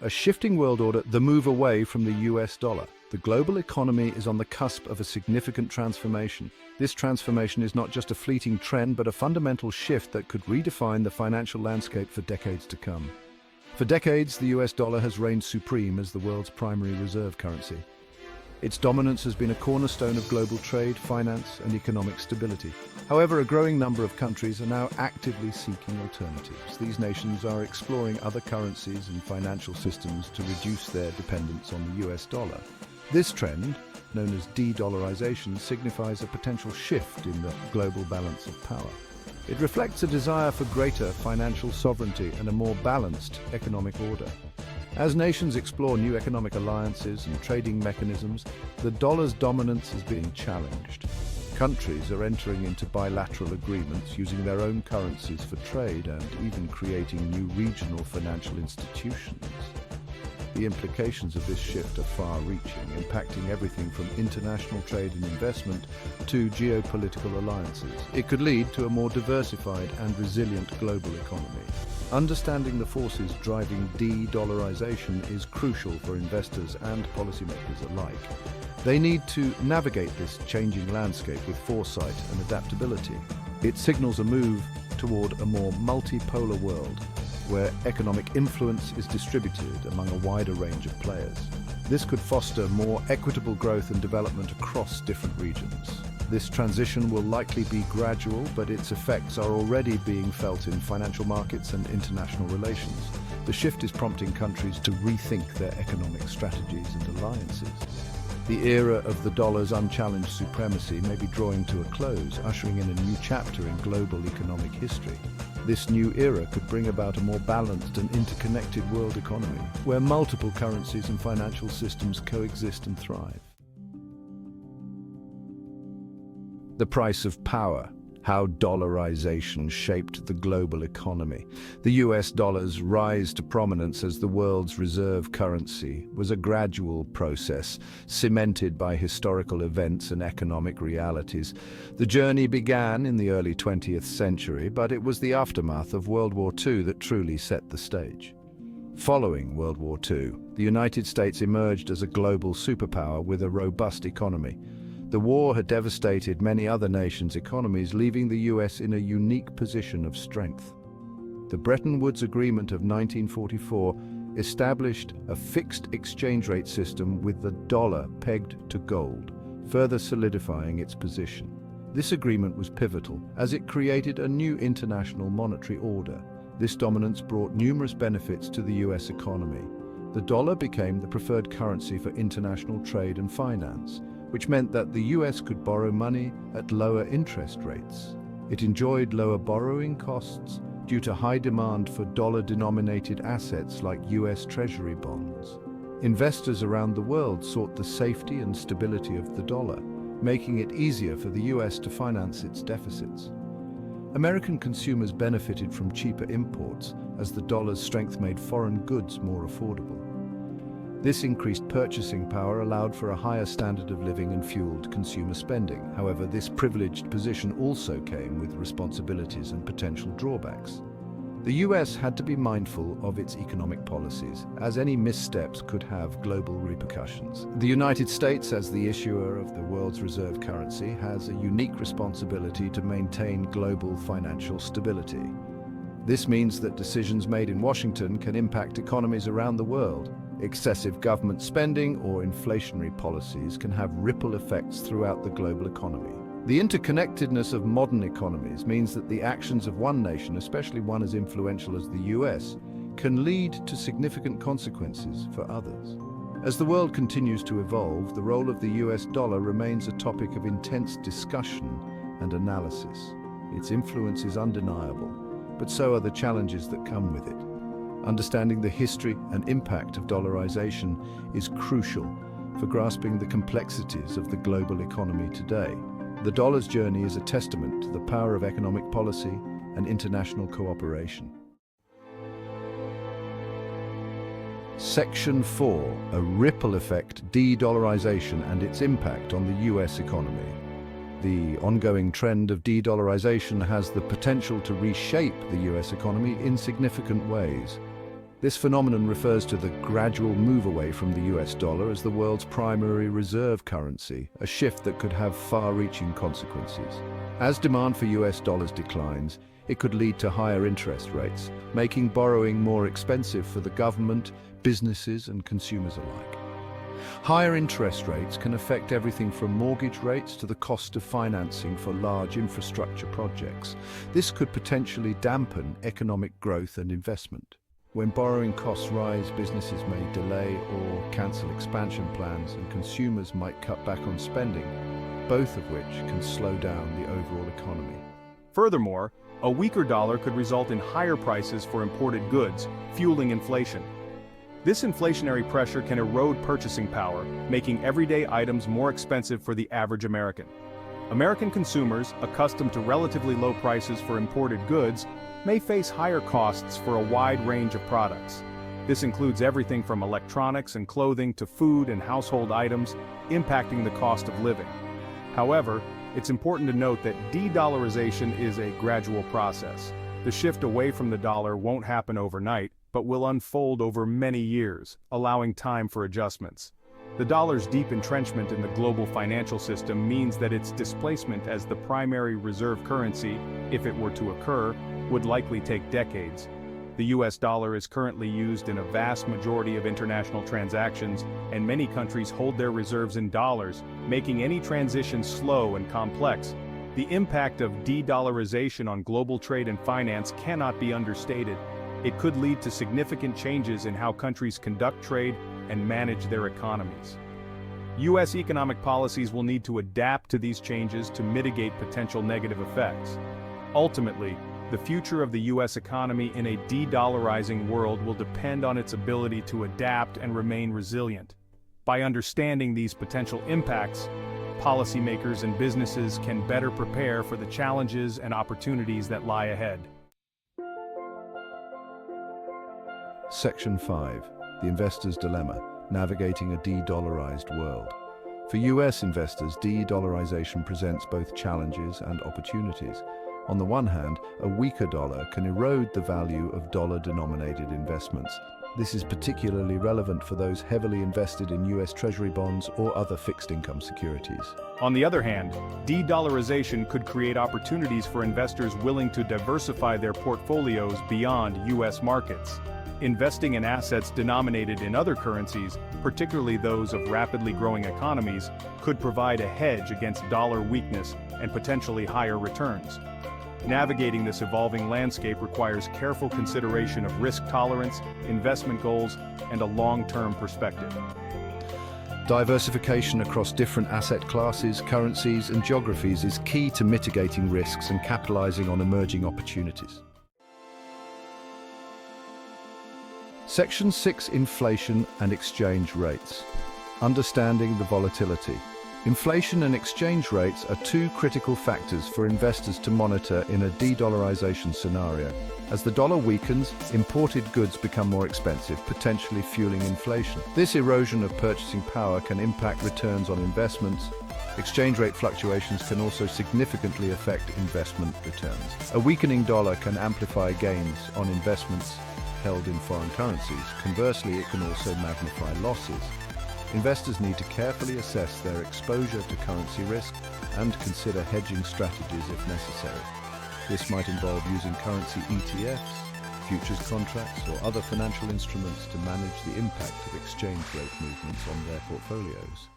A shifting world order, the move away from the US dollar. The global economy is on the cusp of a significant transformation. This transformation is not just a fleeting trend, but a fundamental shift that could redefine the financial landscape for decades to come. For decades, the US dollar has reigned supreme as the world's primary reserve currency. Its dominance has been a cornerstone of global trade, finance, and economic stability. However, a growing number of countries are now actively seeking alternatives. These nations are exploring other currencies and financial systems to reduce their dependence on the US dollar. This trend, known as de-dollarization, signifies a potential shift in the global balance of power. It reflects a desire for greater financial sovereignty and a more balanced economic order. As nations explore new economic alliances and trading mechanisms, the dollar's dominance is being challenged. Countries are entering into bilateral agreements using their own currencies for trade and even creating new regional financial institutions. The implications of this shift are far-reaching, impacting everything from international trade and investment to geopolitical alliances. It could lead to a more diversified and resilient global economy. Understanding the forces driving de-dollarization is crucial for investors and policymakers alike. They need to navigate this changing landscape with foresight and adaptability. It signals a move toward a more multipolar world, where economic influence is distributed among a wider range of players. This could foster more equitable growth and development across different regions. This transition will likely be gradual, but its effects are already being felt in financial markets and international relations. The shift is prompting countries to rethink their economic strategies and alliances. The era of the dollar's unchallenged supremacy may be drawing to a close, ushering in a new chapter in global economic history. This new era could bring about a more balanced and interconnected world economy, where multiple currencies and financial systems coexist and thrive. The price of power. How dollarization shaped the global economy. The US dollar's rise to prominence as the world's reserve currency was a gradual process, cemented by historical events and economic realities. The journey began in the early 20th century, but it was the aftermath of World War II that truly set the stage. Following World War II, the United States emerged as a global superpower with a robust economy. The war had devastated many other nations' economies, leaving the US in a unique position of strength. The Bretton Woods Agreement of 1944 established a fixed exchange rate system with the dollar pegged to gold, further solidifying its position. This agreement was pivotal, as it created a new international monetary order. This dominance brought numerous benefits to the US economy. The dollar became the preferred currency for international trade and finance, which meant that the US could borrow money at lower interest rates. It enjoyed lower borrowing costs due to high demand for dollar-denominated assets like US Treasury bonds. Investors around the world sought the safety and stability of the dollar, making it easier for the US to finance its deficits. American consumers benefited from cheaper imports, as the dollar's strength made foreign goods more affordable. This increased purchasing power allowed for a higher standard of living and fueled consumer spending. However, this privileged position also came with responsibilities and potential drawbacks. The US had to be mindful of its economic policies, as any missteps could have global repercussions. The United States, as the issuer of the world's reserve currency, has a unique responsibility to maintain global financial stability. This means that decisions made in Washington can impact economies around the world. Excessive government spending or inflationary policies can have ripple effects throughout the global economy. The interconnectedness of modern economies means that the actions of one nation, especially one as influential as the US, can lead to significant consequences for others. As the world continues to evolve, the role of the US dollar remains a topic of intense discussion and analysis. Its influence is undeniable, but so are the challenges that come with it. Understanding the history and impact of dollarization is crucial for grasping the complexities of the global economy today. The dollar's journey is a testament to the power of economic policy and international cooperation. Section 4. A ripple effect, de-dollarization and its impact on the US economy. The ongoing trend of de-dollarization has the potential to reshape the US economy in significant ways. This phenomenon refers to the gradual move away from the US dollar as the world's primary reserve currency, a shift that could have far-reaching consequences. As demand for US dollars declines, it could lead to higher interest rates, making borrowing more expensive for the government, businesses, and consumers alike. Higher interest rates can affect everything from mortgage rates to the cost of financing for large infrastructure projects. This could potentially dampen economic growth and investment. When borrowing costs rise, businesses may delay or cancel expansion plans, and consumers might cut back on spending, both of which can slow down the overall economy. Furthermore, a weaker dollar could result in higher prices for imported goods, fueling inflation. This inflationary pressure can erode purchasing power, making everyday items more expensive for the average American. American consumers, accustomed to relatively low prices for imported goods, may face higher costs for a wide range of products. This includes everything from electronics and clothing to food and household items, impacting the cost of living. However, it's important to note that de-dollarization is a gradual process. The shift away from the dollar won't happen overnight, but will unfold over many years, allowing time for adjustments. The dollar's deep entrenchment in the global financial system means that its displacement as the primary reserve currency, if it were to occur, would likely take decades. The US dollar is currently used in a vast majority of international transactions, and many countries hold their reserves in dollars, making any transition slow and complex. The impact of de-dollarization on global trade and finance cannot be understated. It could lead to significant changes in how countries conduct trade and manage their economies. US economic policies will need to adapt to these changes to mitigate potential negative effects. Ultimately, the future of the US economy in a de-dollarizing world will depend on its ability to adapt and remain resilient. By understanding these potential impacts, policymakers and businesses can better prepare for the challenges and opportunities that lie ahead. Section 5. The Investor's Dilemma, Navigating a De-dollarized World. For US investors, de-dollarization presents both challenges and opportunities. On the one hand, a weaker dollar can erode the value of dollar-denominated investments. This is particularly relevant for those heavily invested in US Treasury bonds or other fixed-income securities. On the other hand, de-dollarization could create opportunities for investors willing to diversify their portfolios beyond US markets. Investing in assets denominated in other currencies, particularly those of rapidly growing economies, could provide a hedge against dollar weakness and potentially higher returns. Navigating this evolving landscape requires careful consideration of risk tolerance, investment goals, and a long-term perspective. Diversification across different asset classes, currencies, and geographies is key to mitigating risks and capitalizing on emerging opportunities. Section 6. Inflation and exchange rates. Understanding the volatility. Inflation and exchange rates are two critical factors for investors to monitor in a de-dollarization scenario. As the dollar weakens, imported goods become more expensive, potentially fueling inflation. This erosion of purchasing power can impact returns on investments. Exchange rate fluctuations can also significantly affect investment returns. A weakening dollar can amplify gains on investments held in foreign currencies. Conversely, it can also magnify losses. Investors need to carefully assess their exposure to currency risk and consider hedging strategies if necessary. This might involve using currency ETFs, futures contracts, or other financial instruments to manage the impact of exchange rate movements on their portfolios.